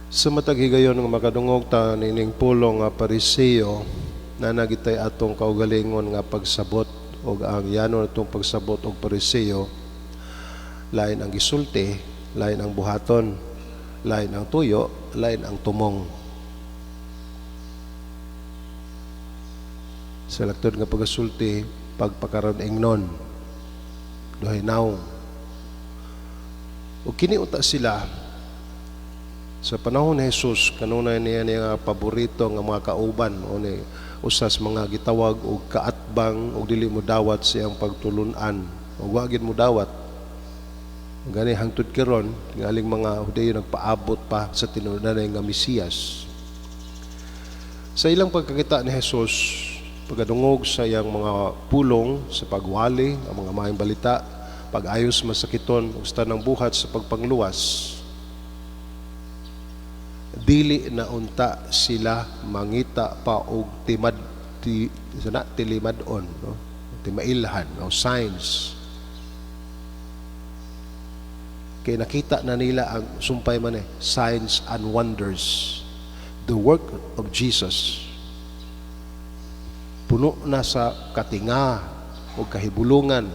Sa matag higayon nga makadungog ta nining pulong nga pariseo na nagitay atong kaugalingon nga pagsabot og ang yanon atong pagsabot og pariseo lain ang gisulti, lain ang buhaton, lain ang tuyo, lain ang tumong. Sa laktod nga pagasulti pagpakaron ingnon duhay naong ug kini unta sila. Sa panahon ni Jesus, kanunay niya nga paborito nga mga kauban o ni usas mga gitawag og kaatbang og dili mo dawat siyang pagtulunan o wagin mo dawat. Gani hangtod karon ngaling mga Hudiyo nagpaabot pa sa tinunan nga Mesiyas. Sa ilang pagkakita ni Jesus, pagdungog sa iyang mga pulong sa pagwali ang mga maayong balita, pag-ayos masakiton ug sa tanang buhat sa pagpangluwas, dili na unta sila mangita pa og tilimadon, no? Timailhan o signs. Kaya nakita na nila ang sumpay man signs and wonders, the work of Jesus. Puno na sa katinga o kahibulungan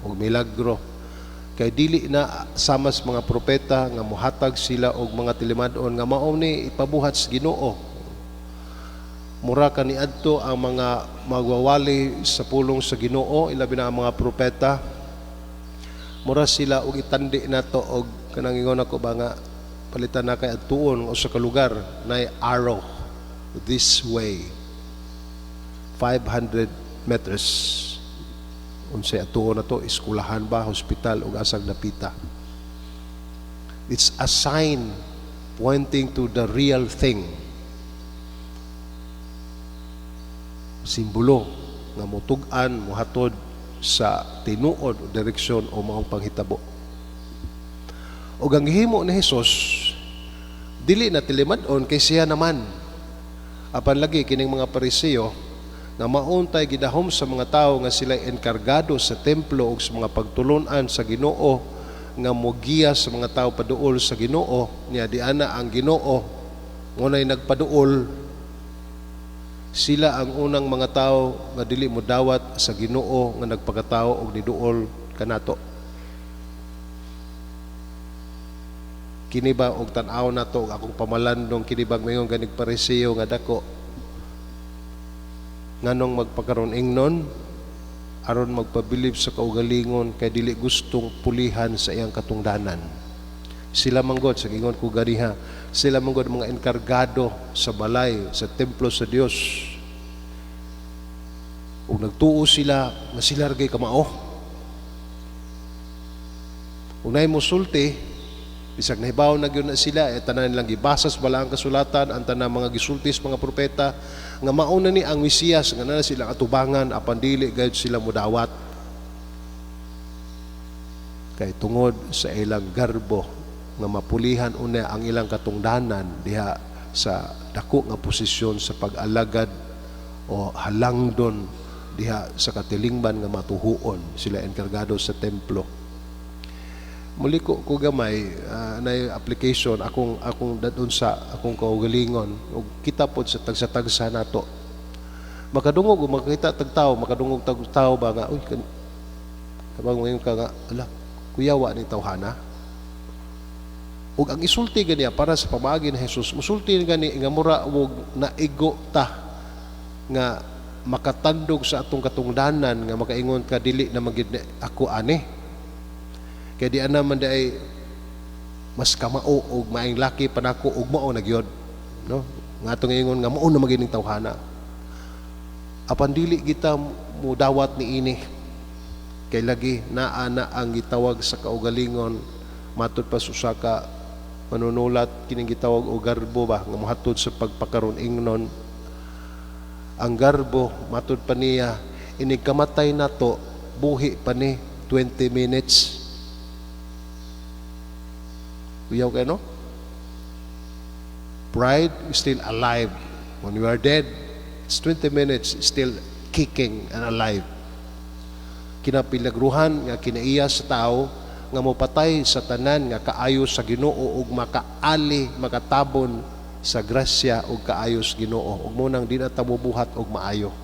o milagro. Kay dili na sama sa mga propeta nga muhatag sila og mga tilimadon nga mao ni ipabuhat sa Ginoo. Mura kaniadto ang mga magwawali sa pulong sa Ginoo, ilabi na ang mga propeta. Mura sila og itandi nato og kanang ingon ako ba nga palitan na kay adtuon o sa kalugar na arrow this way 500 meters. Unsay atuon na to, eskulahan ba, hospital o asang napita. It's a sign pointing to the real thing. Simbolo nga mutug-an, muhatod sa tinuod o direksyon o maong panghitabo. O ang himo ni Jesus, dili na tilimadon kay siya naman. Apan lagi kining mga pariseo nga mauntay gidahom sa mga tao nga sila enkargado sa templo o sa mga pagtulunan sa Ginoo nga mogiya sa mga tao paduol sa Ginoo niya di ana ang Ginoo ngunay nagpaduol. Sila ang unang mga tao nga dili mo dawat sa Ginoo nga nagpakatao og niduol kanato. Kini ba og tan-aw nato og akong pamalandong kini bang mayon ganig pariseo nga dako nganong magpakaron ingnon aron magpabilib sa kaugalingon kay dili gustong pulihan sa iyang katungdanan. Sila manggod sa gingon ko ganiha, sila manggod mga enkargado sa balay sa templo sa Dios. Ug nagtuo sila nga sila gay kamao. Ug nay mosulti bisag nahibaw na gyud na sila tanan nilang gibasas bala ang kasulatan ang tanang mga gisultis mga propeta nga mauna ni ang Mesiyas nga na sila atubangan apan dili gayud sila mudawat kay tungod sa ilang garbo nga mapulihan una ang ilang katungdanan diha sa dako nga posisyon sa pag-alagad o halangdon diha sa katilingban nga matuhuon sila enkargado sa templo. Muli ko gamay na application akong dadun sa akong kaugalingon ug kita pod sa tagsa-tagsa nato makadungog ug makita tagtaw makadungog tagtaw ba nga uy kabang ngayon ka nga ala kuyawa ni tawhana ug ang isulti ganiya para sa pamaagi ni Jesus musulti gani nga mura ug naigo ta nga makatandog sa atong katungdanan nga makaingon ka dili na magid ako ani. Kaya di naman ay mas kamao og maayong laki panako og mao na gyud, no? Nga atong ingon nga mao na magining tawhana. Apan dili kita mudawat ni ini. Kay lagi naa na ang gitawag sa kaugalingon matud pa sa ka manunulat kining gitawag og garbo ba nga mohatod sa pagpakaron ingnon. Ang garbo matud pa niya ini kamatay nato buhi pa ni 20 minutes. Kuyaw kayo, no? Pride is still alive. When you are dead, it's 20 minutes, still kicking and alive. Kinapilagruhan nga kinaiya sa tao nga mopatay sa tanan nga kaayo sa Ginoo ug makaali makatabon sa grasya ug kaayos Ginoo ug munang di na ta mobuhat og maayo.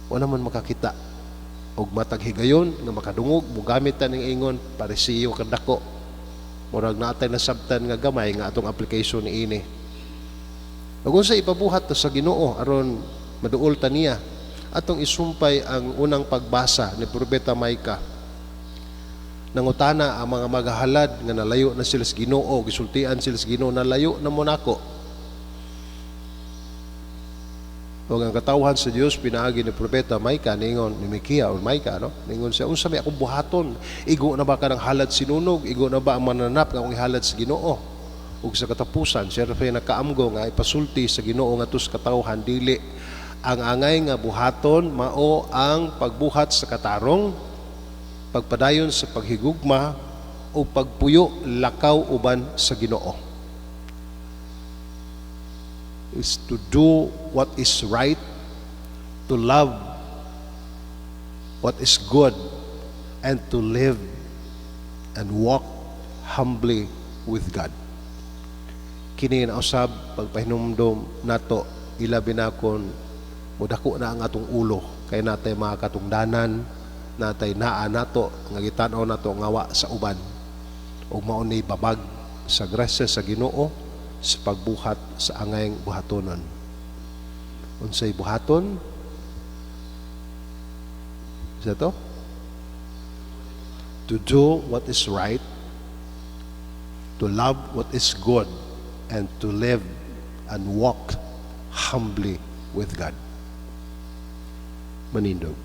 Wala man makakita og matag higayon nga makadungog mogamit ta ning ingon parisiyo kadako. Murag natay nasabtan nga gamay nga atong application niini. Ug unsa ipabuhat ta sa Ginoo aron maduol ta niya, atong isumpay ang unang pagbasa ni Propeta Micah. Nangutana ang mga maghahalad nga nalayo na sila sa Ginoo, gisultian sila sa Ginoo, nalayo na mo nako. Ug ang katawhan sa Dios pinaagi ni Propeta Micah ningon ni Micah o Micah, no? Ningon siya, unsa may akong buhaton? Igo na ba ka ng halad sinunog? Igo na ba ang mananap nga akong ihalad sa Ginoo? Ug sa katapusan, siya rin nakaamgo nga ipasulti sa Ginoo nga tus katawhan dili ang angay nga buhaton mao ang pagbuhat sa katarong, pagpadayon sa paghigugma o pagpuyo lakaw uban sa Ginoo. Is to do what is right, to love what is good, and to live and walk humbly with God. Kini na usab pagpahinumdom nato ilabi na kon mudako na ang atong ulo kay natay mga katungdanan, natay naa nato nga gitan-aw nato ngawa sa uban ug mao ni babag sa grasya sa Ginoo sa pagbuhat sa angayng buhatonon. Unsay buhaton? Sa to? To do what is right, to love what is good, and to live and walk humbly with God. Manindog.